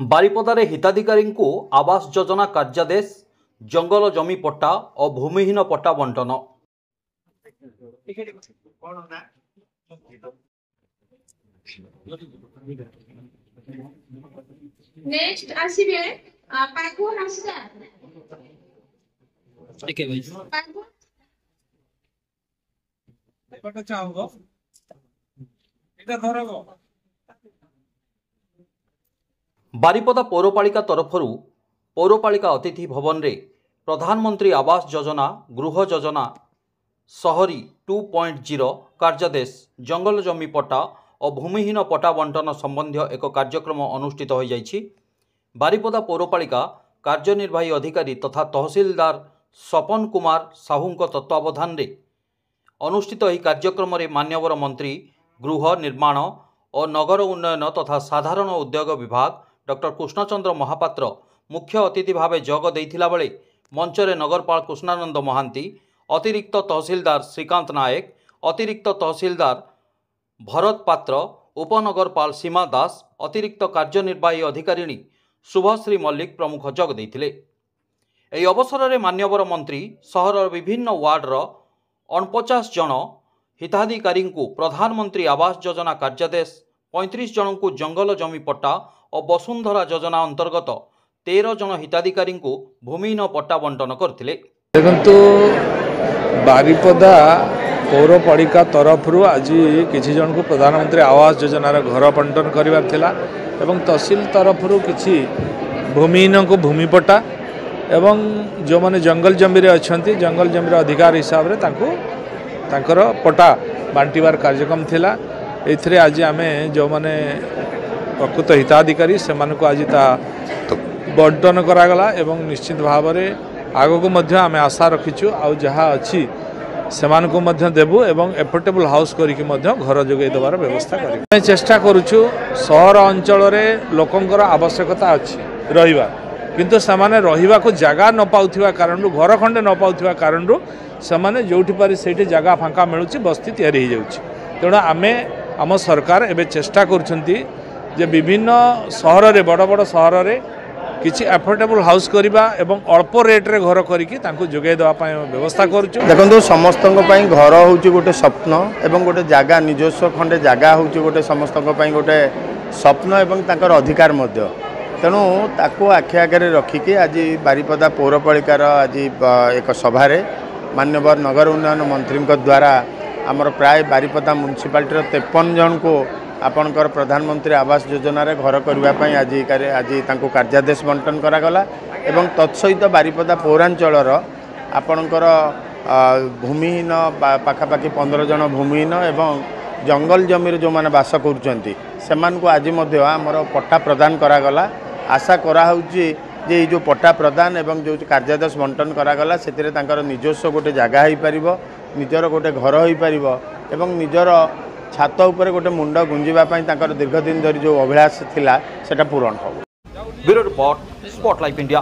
बारिपदारे हिताधिकारी को आवास योजना कार्यादेश जंगल जमी पट्टा और भूमिहीन पट्टा बंटन। नेक्स्ट आसीबे पागो हासदा ठीक है भाई पागो एपटा चाहबो एटा धरबो। बारिपदा पौरपालिका तरफरु पौरपालिका अतिथि भवन रे प्रधानमंत्री आवास योजना गृह योजना शहरी 2.0 कार्यादेश जंगल जमी पट्टा और भूमिहीन पट्टा बंटन संबंधी एक कार्यक्रम अनुष्ठित हो जाइछि। बारिपदा पौरपालिका कार्यनिर्वाही अधिकारी तथा तहसीलदार स्वपन कुमार साहूंक तत्वावधान रे अनुष्ठित यह कार्यक्रम रे मान्यवर मंत्री गृह निर्माण और नगर उन्नयन तथा साधारण उद्योग विभाग डॉक्टर कृष्णचंद्र महापात्र मुख्य अतिथि भाव जोग देइथिला बेले मंचरे नगरपाल कृष्णानंद महांती, अतिरिक्त तहसीलदार श्रीकांत नायक, अतिरिक्त तहसीलदार भरत पात्र, उपनगरपाल सीमा दास, अतिरिक्त कार्यनिर्वाही अधिकारिणी शुभश्री मल्लिक प्रमुख जोग देइथिले। एही अवसर में मान्यवर मंत्री सहर विभिन्न वार्डर 49 जन हिताधिकारी को प्रधानमंत्री आवास योजना कार्यादेश 35 जन को जंगल जमी पट्टा और वसुंधरा योजना अंतर्गत 13 जन हिताधिकारी को भूमिहीन पट्टा बंटन करथिले। देखंतु बारिपदा पौरपालिका तरफरु आज किछि जन को प्रधानमंत्री आवास योजना घर बंटन करिवार थिला एवं तहसील तरफरु किछि भूमिहीन को भूमि पट्टा एवं जो माने जंगल जमी रे अछंती जंगल जमी रे अधिकार हिसाब रे तांकर पट्टा बांटीबार कार्यक्रम थिला। एथिरे आज आमे जो माने प्रकृत हिताधिकारी से आज बंटन करागला एवं निश्चित भाव में आगक मध्य आमे आशा रखीचु आउ जहाँ अच्छी से देबू एवं एफोर्डेबल हाउस करिकी मध्य घर जोगे देवार व्यवस्था करी चेष्टा करुछु। सहर अंचल लोकंकर आवश्यकता अच्छी रहिबा किंतु सेमाने रहिबा को जगह न पाउथिबा कारण घर खंडे न पाउथिबा कारण सेमाने जोठी पारी सेठी जगह फांका मिलुची बस्ती तैयारी हो जाउची। तेणु आमे आम सरकार एबे चेष्टा करुछंती जे विभिन्न सहर रे बड़ बड़ सहर रे किछि एफोर्डेबल हाउस करिबा एवं अल्प रेट रे घर करिकी तांको जोगाई देबा पय व्यवस्था करूछु। देखंतु समस्तक पय घर होउची गोटे स्वप्न एवं गोटे जागा निजस्व खंडे जागा होउची गोटे समस्तक पय गोटे स्वप्न एवं तांकर अधिकार मध्य। तेणु ताको आखि आगे रखिकी आज बारिपदा पौरपालिकार आज एक सभा रे मान्यवर नगर उन्नयन मंत्री द्वारा आमर प्राय बारिपदा म्युनिसिपालिटी 53 जन को आपणकर प्रधानमंत्री आवास योजना रे घर करने आज तांको कार्यादेश बंटन करागला एवं तत्सहित बारिपदा पौरांचलर आपणकर भूमिहीन पाखापाखि 15 जन भूमिहीन एवं जंगल जमी जो मैंने बास कर आज आमर पट्टा प्रदान करागला। आशा कराऊँगी जे जो पट्टा प्रदान एवं जो कार्यादेश बंटन करागला से निजस्व गोटे जगह हो पार निजर गोटे घर हो पार एवं निजर छात उपर गोटे मुंड गुंजापी दीर्घ दिन धरी जो अभिलाष थिला सेटा पूरण हो। Bureau report spotlight India.